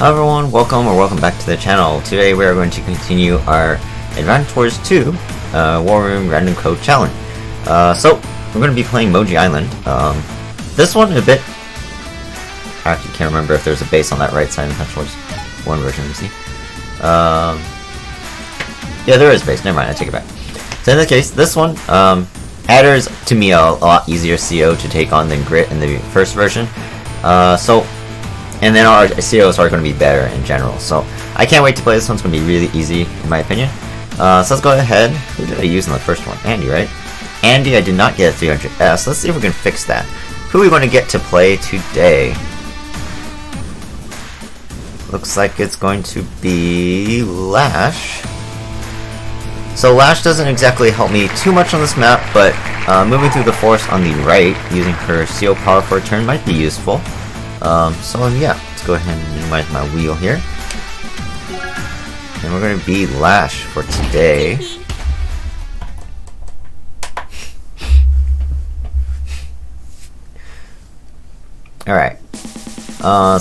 Hello everyone, welcome back to the channel. Today we are going to continue our AW2 War Room Random Code Challenge. So we're going to be playing Moji Island. This one a bit... I actually can't remember if there's a base on that right side in AW2 1 version, let me see. Yeah, there is base, never mind, I take it back. So in this case, this one, Adder's to me a lot easier CO to take on than Grit in the first version. And then our COs are going to be better in general, so I can't wait to play. This one's going to be really easy, in my opinion. So let's go ahead. Who did I use in the first one? Andy, right? Andy, I did not get a 300S. Let's see if we can fix that. Who are we going to get to play today? Looks like it's going to be Lash. So Lash doesn't exactly help me too much on this map, but moving through the forest on the right, using her CO power for a turn might be useful. So yeah, let's go ahead and minimize my wheel here. And we're going to be Lash for today. Alright.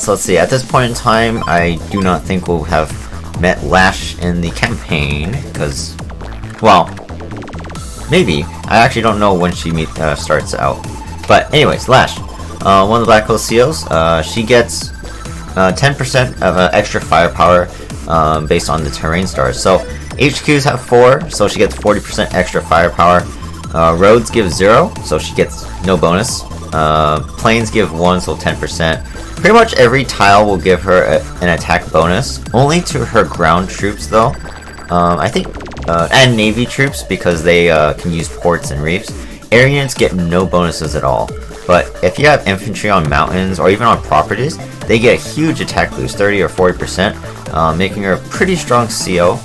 So let's see, at this point in time, I do not think we'll have met Lash in the campaign, because, well, maybe. I actually don't know when she starts out. But anyways, Lash. One of the Black Hole COs, she gets 10% of extra firepower based on the terrain stars. So HQs have 4, so she gets 40% extra firepower. Roads give 0, so she gets no bonus. Planes give 1, so 10%. Pretty much every tile will give her an attack bonus. Only to her ground troops though. I think, and Navy troops because they can use ports and reefs. Air units get no bonuses at all. But if you have infantry on mountains or even on properties, they get a huge attack boost, 30 or 40%, making her a pretty strong CO.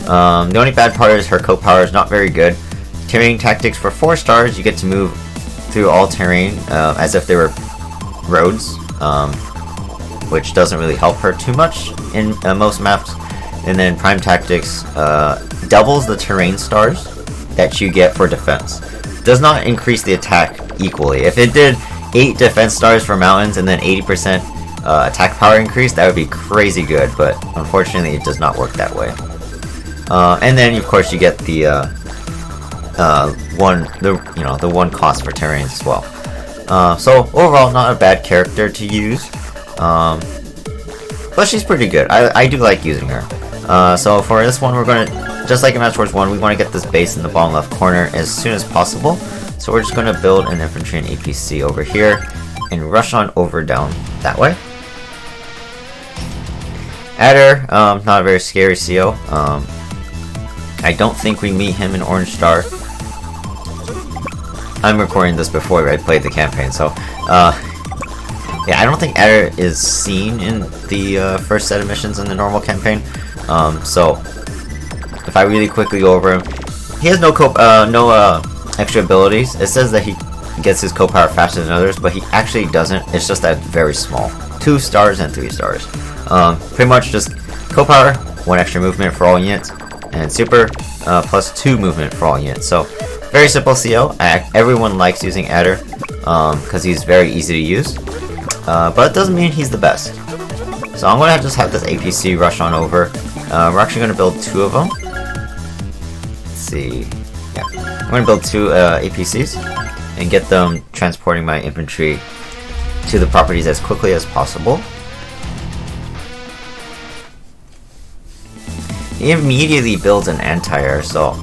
The only bad part is her co-power is not very good. Terrain tactics for 4 stars, you get to move through all terrain as if they were roads, which doesn't really help her too much in most maps. And then prime tactics doubles the terrain stars that you get for defense. Does not increase the attack equally. If it did 8 defense stars for mountains and then 80% attack power increase, that would be crazy good, but unfortunately it does not work that way. And then of course you get the one cost for terrains as well. So overall, not a bad character to use, but she's pretty good. I do like using her. So for this one, we're gonna, just like in AW2 1, we want to get this base in the bottom left corner as soon as possible. So we're just going to build an infantry and APC over here and rush on over down that way. Adder, not a very scary CO. I don't think we meet him in Orange Star. I'm recording this before I played the campaign, so yeah, I don't think Adder is seen in the first set of missions in the normal campaign. So if I really quickly go over him, he has no extra abilities. It says that he gets his co-power faster than others, but he actually doesn't. It's just that very small. 2 stars and 3 stars. Pretty much just co-power, 1 extra movement for all units, and super plus 2 movement for all units. So very simple CO. Everyone likes using Adder because he's very easy to use, but it doesn't mean he's the best. So I'm gonna just have this APC rush on over. We're actually gonna build 2 of them. Let's see. Yeah, I'm going to build 2 APCs and get them transporting my infantry to the properties as quickly as possible. He immediately builds an anti-air, so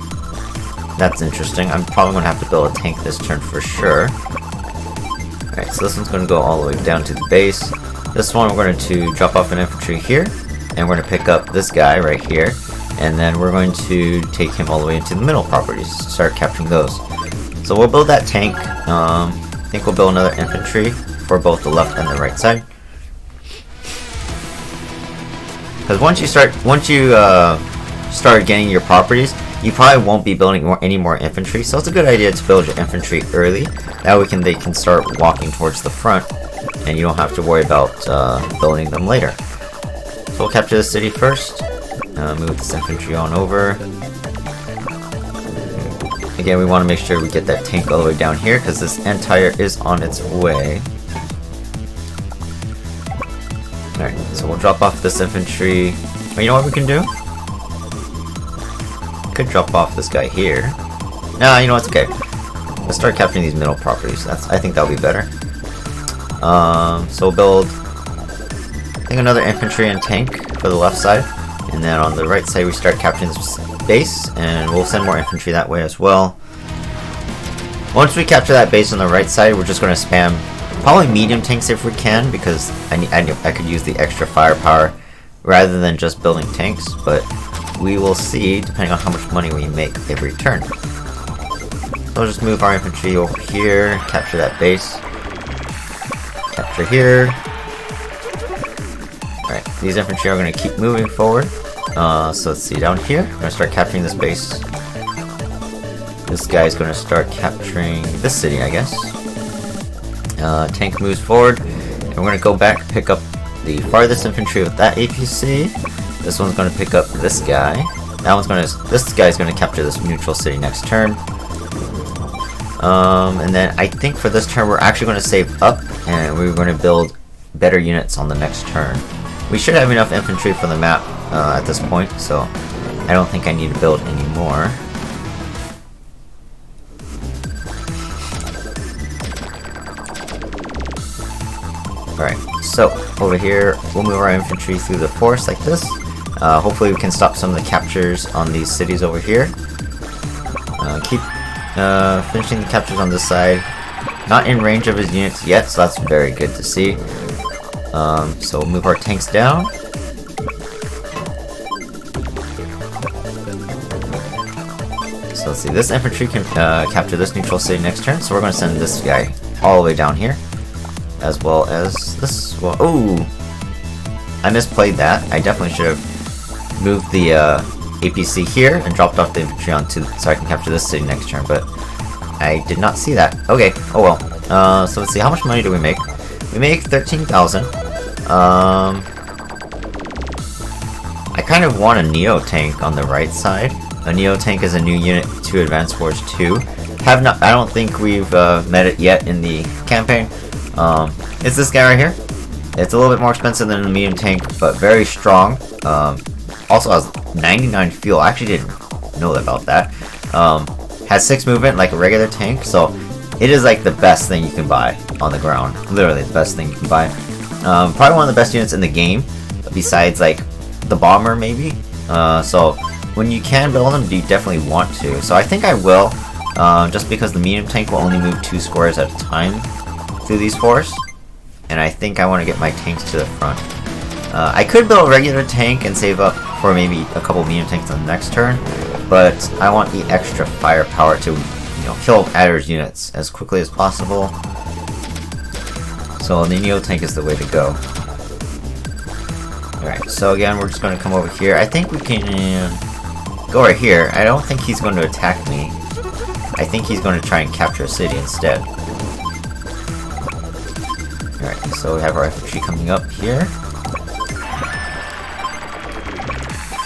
that's interesting. I'm probably going to have to build a tank this turn for sure. Alright, so this one's going to go all the way down to the base. This one we're going to drop off an infantry here, and we're going to pick up this guy right here. And then we're going to take him all the way into the middle properties, start capturing those. So we'll build that tank. I think we'll build another infantry for both the left and the right side. Because once you start getting your properties, you probably won't be building any more infantry. So it's a good idea to build your infantry early. That way they can start walking towards the front, and you don't have to worry about building them later. So we'll capture the city first. Move this infantry on over. Again, we want to make sure we get that tank all the way down here because this anti-air is on its way. Alright, So we'll drop off this infantry. But you know what we can do? Could drop off this guy here. Nah, you know what's okay. Let's start capturing these middle properties. I think that'll be better. So we'll build, I think, another infantry and tank for the left side, and then on the right side we start capturing this base, and we'll send more infantry that way as well. Once we capture that base on the right side, we're just going to spam probably medium tanks if we can, because I could use the extra firepower rather than just building tanks, but we will see depending on how much money we make every turn. So we'll just move our infantry over here, capture that base, capture here. Alright, these infantry are going to keep moving forward. So let's see, down here, we're going to start capturing this base. This guy's going to start capturing this city, I guess. Tank moves forward, and we're going to go back, pick up the farthest infantry with that APC. This one's going to pick up this guy. This guy's going to capture this neutral city next turn. And then I think for this turn we're actually going to save up, and we're going to build better units on the next turn. We should have enough infantry for the map at this point, so I don't think I need to build any more. Alright, so over here we'll move our infantry through the forest like this. Hopefully we can stop some of the captures on these cities over here. Keep finishing the captures on this side. Not in range of his units yet, so that's very good to see. So we'll move our tanks down. So let's see, this infantry can capture this neutral city next turn, so we're going to send this guy all the way down here. As well as this one. Ooh! I misplayed that. I definitely should have moved the APC here and dropped off the infantry onto so I can capture this city next turn, but I did not see that. Okay, oh well. So let's see, how much money do we make? We make 13,000. I kind of want a Neo tank on the right side. A Neo tank is a new unit to Advance Wars 2. I don't think we've met it yet in the campaign. It's this guy right here. It's a little bit more expensive than the medium tank, but very strong. Also has 99 fuel. I actually didn't know about that. Has 6 movement like a regular tank, so it is like the best thing you can buy on the ground. Literally the best thing you can buy. Probably one of the best units in the game, besides like the bomber maybe. So when you can build them, you definitely want to. So I think I will, just because the medium tank will only move 2 squares at a time through these forests, and I think I want to get my tanks to the front. I could build a regular tank and save up for maybe a couple medium tanks on the next turn, but I want the extra firepower to, kill Adder's units as quickly as possible. So the Neo tank is the way to go. Alright, so again, we're just going to come over here. I think we can go right here. I don't think he's going to attack me. I think he's going to try and capture a city instead. Alright, so we have our infantry coming up here.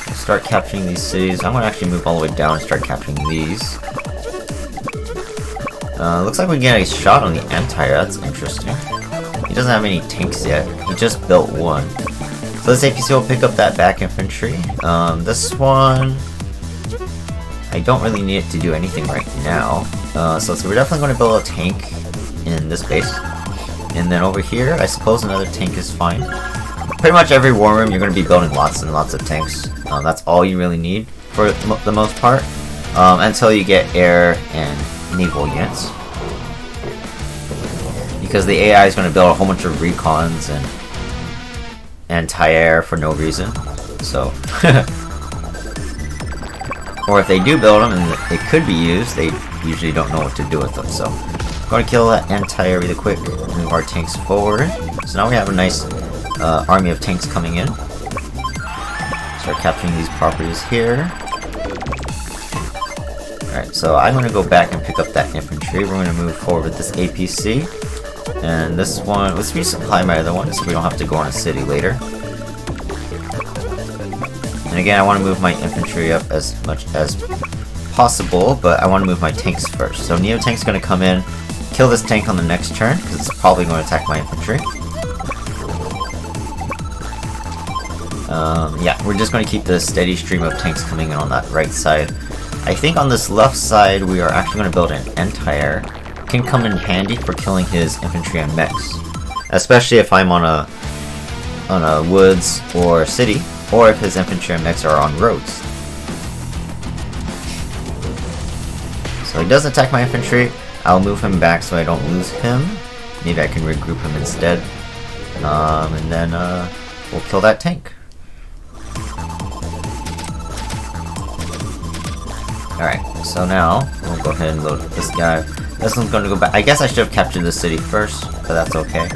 We'll start capturing these cities. I'm going to actually move all the way down and start capturing these. Looks like we get a shot on the Empire. That's interesting. He doesn't have any tanks yet. He just built one. So this APC will pick up that back infantry. This one, I don't really need it to do anything right now. So we're definitely going to build a tank in this base. And then over here, I suppose another tank is fine. Pretty much every war room, you're going to be building lots and lots of tanks. That's all you really need for the most part. Until you get air and naval units. Because the AI is going to build a whole bunch of recons and anti-air for no reason. So, or if they do build them and they could be used, they usually don't know what to do with them. So, I'm going to kill that anti-air really quick, move our tanks forward. So now we have a nice army of tanks coming in. Start capturing these properties here. Alright, so I'm going to go back and pick up that infantry. We're going to move forward with this APC. And this one, let's resupply my other one so we don't have to go on a city later. And again, I want to move my infantry up as much as possible, but I want to move my tanks first. So Neo Tank's going to come in, kill this tank on the next turn, because it's probably going to attack my infantry. Yeah, we're just going to keep the steady stream of tanks coming in on that right side. I think on this left side we are actually going to build an anti-air. Can come in handy for killing his infantry and mechs, especially if I'm on a woods or city, or if his infantry and mechs are on roads. So he does attack my infantry. I'll move him back so I don't lose him. Maybe I can regroup him instead, and then we'll kill that tank. Alright, so now we'll go ahead and load this guy. This one's going to go back. I guess I should have captured the city first, but that's okay.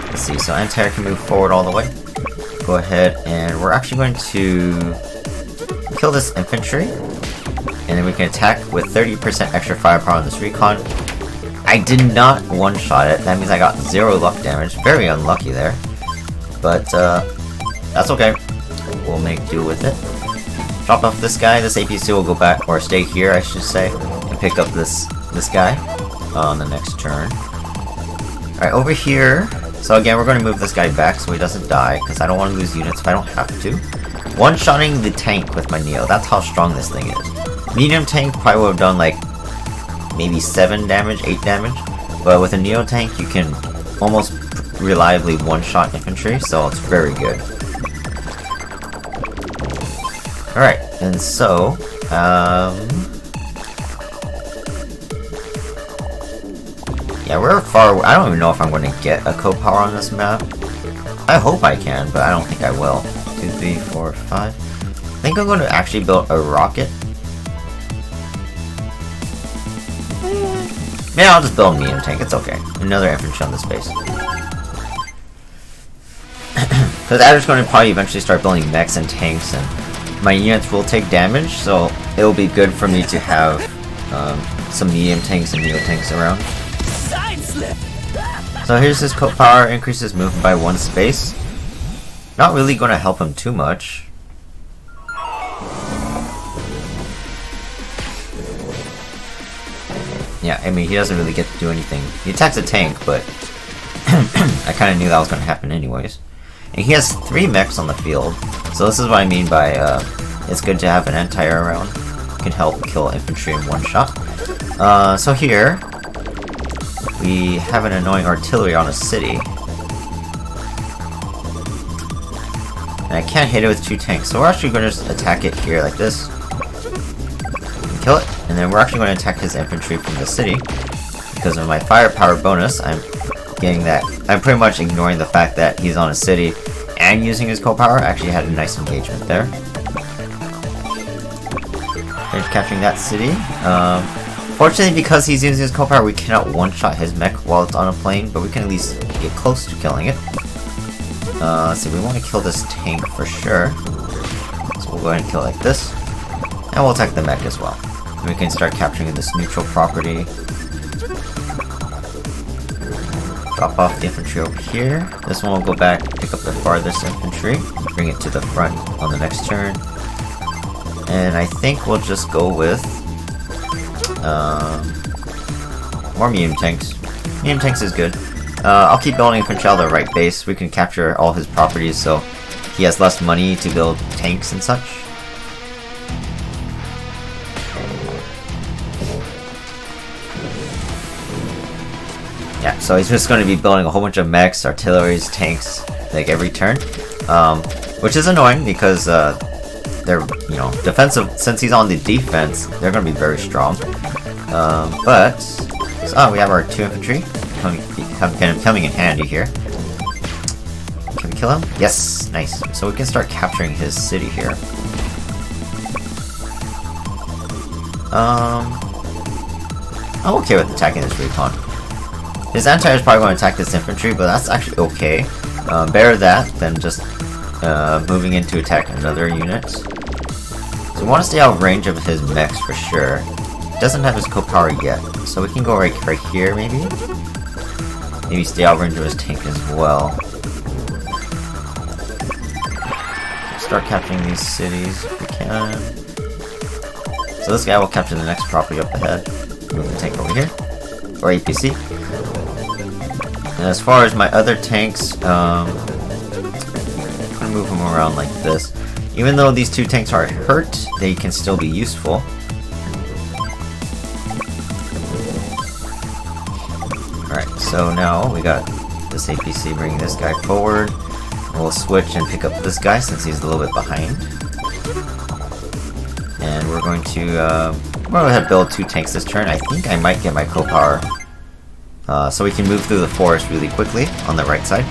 Let's see, so anti-air can move forward all the way. Go ahead, and we're actually going to kill this infantry, and then we can attack with 30% extra firepower on this recon. I did not one-shot it. That means I got 0 luck damage. Very unlucky there, but that's okay. We'll make do with it. Drop off this guy. This APC will go back, or stay here, I should say, and pick up this guy on the next turn. Alright, over here. So again, we're going to move this guy back so he doesn't die, because I don't want to lose units if I don't have to. One-shotting the tank with my Neo. That's how strong this thing is. Medium tank probably would have done like maybe 7 damage, 8 damage, but with a Neo tank you can almost reliably one-shot infantry, so it's very good. Alright, and so, yeah, we're far away. I don't even know if I'm going to get a co-power on this map. I hope I can, but I don't think I will. 2, 3, 4, 5. I think I'm going to actually build a rocket. Yeah, I'll just build a medium tank, it's okay. Another infantry on this base. Because I'm just going to probably eventually start building mechs and tanks, and my units will take damage, so it'll be good for me to have some medium tanks and neo tanks around. So here's his power, increases movement by 1 space. Not really going to help him too much. Yeah, I mean, he doesn't really get to do anything. He attacks a tank, but I kind of knew that was going to happen anyways. And he has 3 mechs on the field, so this is what I mean by it's good to have an anti-air around. It can help kill infantry in 1 shot. So here, we have an annoying artillery on a city. And I can't hit it with 2 tanks, so we're actually going to just attack it here like this. Kill it, and then we're actually going to attack his infantry from the city. Because of my firepower bonus, I'm getting that. I'm pretty much ignoring the fact that he's on a city and using his co-power. Actually had a nice engagement there. There's capturing that city. Fortunately, because he's using his co-power, we cannot one-shot his mech while it's on a plane, but we can at least get close to killing it. Let's see, we want to kill this tank for sure. So we'll go ahead and kill it like this. And we'll attack the mech as well. And we can start capturing this neutral property. Drop off the infantry over here. This one will go back, pick up the farthest infantry, bring it to the front on the next turn. And I think we'll just go with more medium tanks. Medium tanks is good. I'll keep building infantry on the right base. We can capture all his properties so he has less money to build tanks and such. Yeah, so he's just going to be building a whole bunch of mechs, artilleries, tanks, like every turn, which is annoying because they're, you know, defensive. Since he's on the defense, they're going to be very strong. But so, we have our 2 infantry coming in handy here. Can we kill him? Yes, nice. So we can start capturing his city here. I'm okay with attacking this recon. His anti-air is probably going to attack this infantry, but that's actually okay. Better that than just moving in to attack another unit. So we want to stay out of range of his mechs for sure. He doesn't have his co-power yet, so we can go right here maybe? Maybe stay out of range of his tank as well. Start capturing these cities if we can. So this guy will capture the next property up ahead. Move the tank over here. Or APC. And as far as my other tanks, I'm gonna gonna move them around like this. Even though these two tanks are hurt, they can still be useful. Alright, so now we got this APC bringing this guy forward. We'll switch and pick up this guy since he's a little bit behind. And we're going to go ahead and build 2 tanks this turn. I think I might get my co-power so we can move through the forest really quickly on the right side.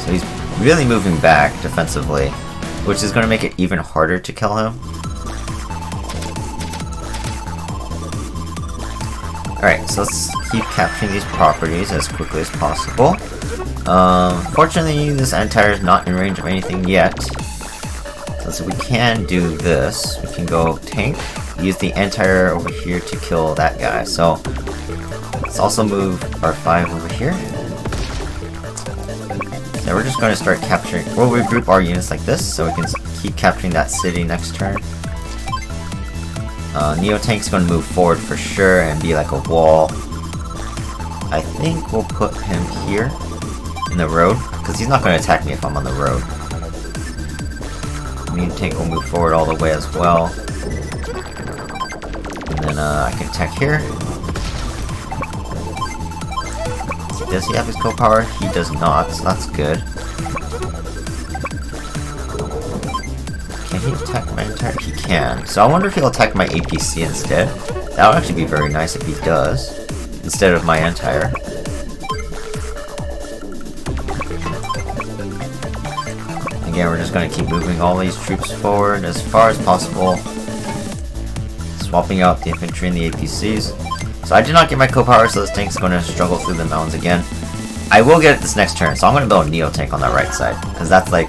So he's really moving back defensively, which is going to make it even harder to kill him. Alright, so let's keep capturing these properties as quickly as possible. Fortunately, this anti-air is not in range of anything yet. So we can do this. We can go tank, use the anti-air over here to kill that guy. So let's also move our 5 over here. So we're just going to start capturing. We'll regroup our units like this so we can keep capturing that city next turn. Neo Tank's going to move forward for sure and be like a wall. I think we'll put him here in the road because he's not going to attack me if I'm on the road. Neo Tank will move forward all the way as well. And then I can attack here. Does he have his co-power? He does not, so that's good. Can he attack my entire? He can. So I wonder if he'll attack my APC instead. That would actually be very nice if he does, instead of my anti-air. Again, we're just going to keep moving all these troops forward as far as possible. Swapping out the infantry and the APCs. So I did not get my co-power, so this tank's going to struggle through the mountains again. I will get it this next turn, so I'm going to build a Neo Tank on the right side, because that's like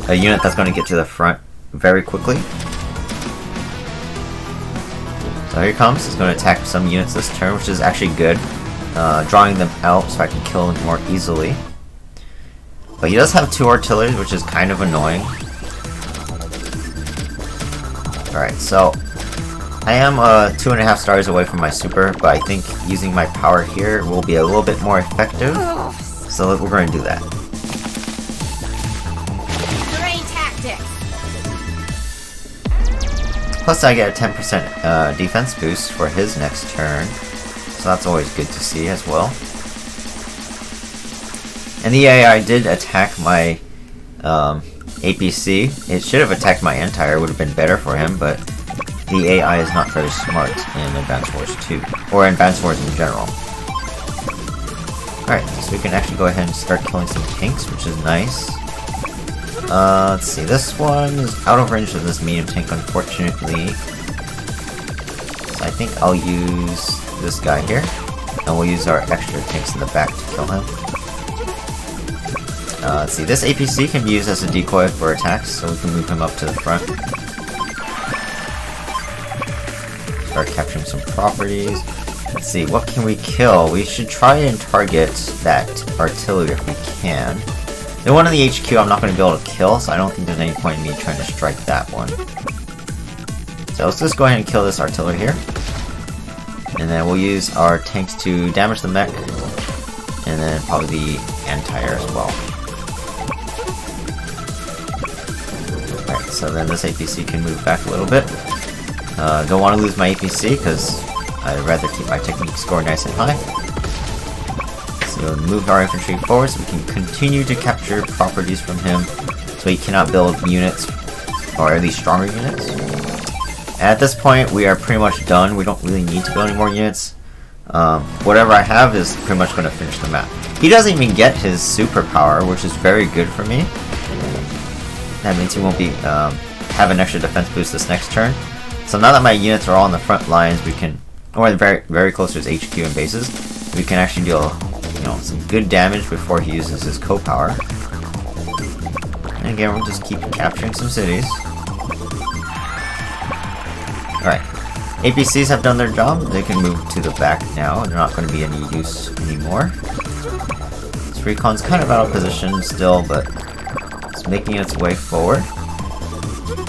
a unit that's going to get to the front very quickly. So here he comes. He's going to attack some units this turn, which is actually good. Drawing them out so I can kill them more easily. But he does have 2 artillery, which is kind of annoying. Alright, so I am 2.5 stars away from my super, but I think using my power here will be a little bit more effective. So we're going to do that. Plus I get a 10% defense boost for his next turn, so that's always good to see as well. And the AI did attack my APC. It should have attacked my anti-air, would have been better for him, but the AI is not very smart in Advanced Wars 2, or Advanced Wars in general. Alright, so we can actually go ahead and start killing some tanks, which is nice. Let's see, this one is out of range of this medium tank, unfortunately. So I think I'll use this guy here, and we'll use our extra tanks in the back to kill him. Let's see, this APC can be used as a decoy for attacks, so we can move him up to the front. Start capturing some properties. Let's see, what can we kill? We should try and target that artillery if we can. The one in the HQ I'm not going to be able to kill, so I don't think there's any point in me trying to strike that one. So let's just go ahead and kill this artillery here. And then we'll use our tanks to damage the mech, and then probably the anti-air as well. Alright, so then this APC can move back a little bit. Don't want to lose my APC because I'd rather keep my technique score nice and high. So we'll move our infantry forward so we can continue to capture properties from him so he cannot build units, or at least stronger units. And at this point we are pretty much done. We don't really need to build any more units. Whatever I have is pretty much going to finish the map. He doesn't even get his superpower, which is very good for me. That means he won't be have an extra defense boost this next turn. So now that my units are all on the front lines, we can, or very close to his HQ and bases, we can actually deal, some good damage before he uses his co-power. And again, we'll just keep capturing some cities. Alright, APCs have done their job. They can move to the back now. They're not going to be any use anymore. This recon's kind of out of position still, but it's making its way forward.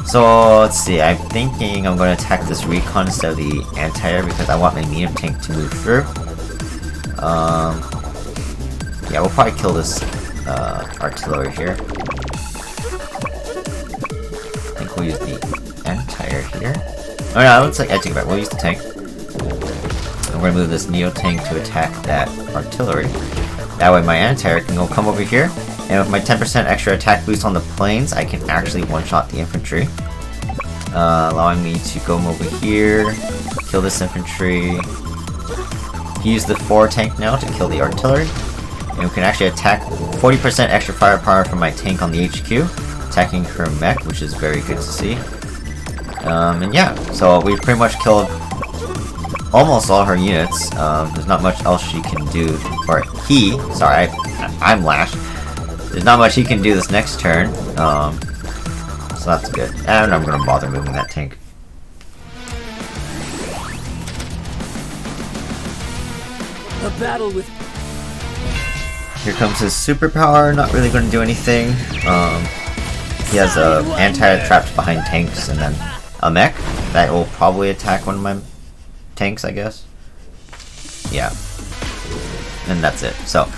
So let's see, I'm thinking I'm going to attack this recon instead of the anti-air because I want my medium tank to move through. Yeah, we'll probably kill this artillery here. I think we'll use the anti-air here. Oh no, looks like I take it back. We'll use the tank. And we're gonna move this Neo tank to attack that artillery. That way my anti-air can go come over here, and with my 10% extra attack boost on the planes, I can actually one-shot the infantry. Allowing me to go over here, kill this infantry. Use the 4 tank now to kill the artillery. And we can actually attack 40% extra firepower from my tank on the HQ, attacking her mech, which is very good to see. And yeah, so we've pretty much killed almost all her units. There's not much else she can do, or he, sorry, I'm Lash. There's not much he can do this next turn, so that's good. And I'm gonna bother moving that tank. A battle with... Here comes his superpower, not really gonna do anything. He has a anti-air trapped behind tanks, and then a mech that will probably attack one of my tanks, I guess. Yeah. And that's it. So,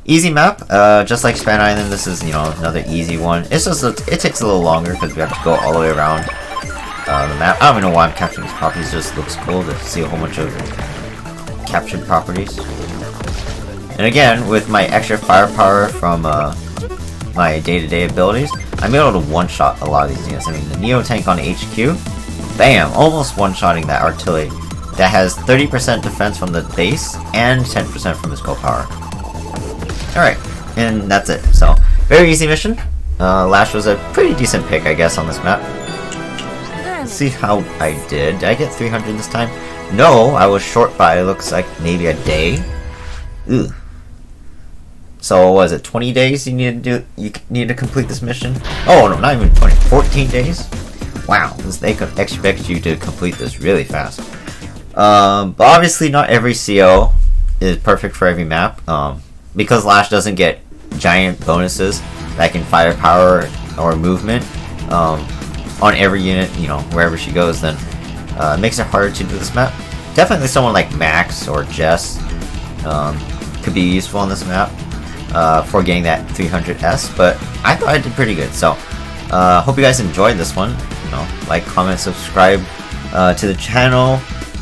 easy map. Just like Span Island, this is, you know, another easy one. It's just, it takes a little longer because we have to go all the way around the map. I don't even know why I'm capturing these properties. It just looks cool to see a whole bunch of captured properties. And again, with my extra firepower from my day-to-day abilities, I'm able to one-shot a lot of these units. I mean, the Neo tank on HQ, bam, almost one-shotting that artillery that has 30% defense from the base and 10% from his co-power. Alright, and that's it. So, very easy mission. Lash was a pretty decent pick, I guess, on this map. Let's see how I did. Did I get 300 this time? No, I was short by, looks like, maybe a day. Ugh. So, was it 20 days you need to do? You need to complete this mission? Oh no, not even 20. 14 days? Wow, they could expect you to complete this really fast. But obviously, not every CO is perfect for every map. Because Lash doesn't get giant bonuses that can firepower or movement on every unit, you know, wherever she goes, then it makes it harder to do this map. Definitely, someone like Max or Jess could be useful on this map. For getting that 300S, but I thought I did pretty good. So, hope you guys enjoyed this one. You know, like, comment, subscribe to the channel.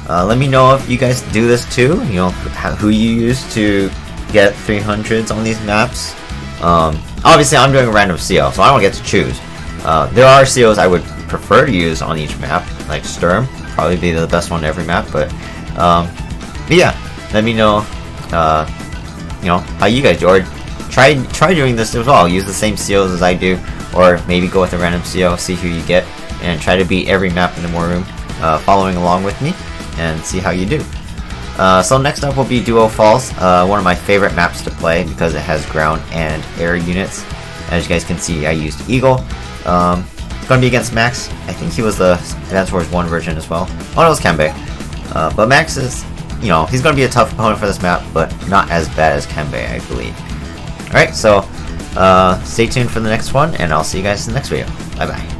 Let me know if you guys do this too. You know, who you use to get 300s on these maps. Obviously, I'm doing a random CO, so I don't get to choose. There are COs I would prefer to use on each map, like Sturm, probably be the best one on every map. But yeah, let me know. You know, how you guys do, or try doing this as well. Use the same COs as I do, or maybe go with a random CO, see who you get, and try to beat every map in the war room, following along with me, and see how you do. So next up will be Duo Falls, one of my favorite maps to play because it has ground and air units. As you guys can see, I used Eagle. It's going to be against Max. I think he was the Advance Wars 1 version as well. Oh, no, it was Kanbei. But Max is, you know, he's going to be a tough opponent for this map, but not as bad as Kanbei, I believe. Alright, so stay tuned for the next one, and I'll see you guys in the next video. Bye-bye.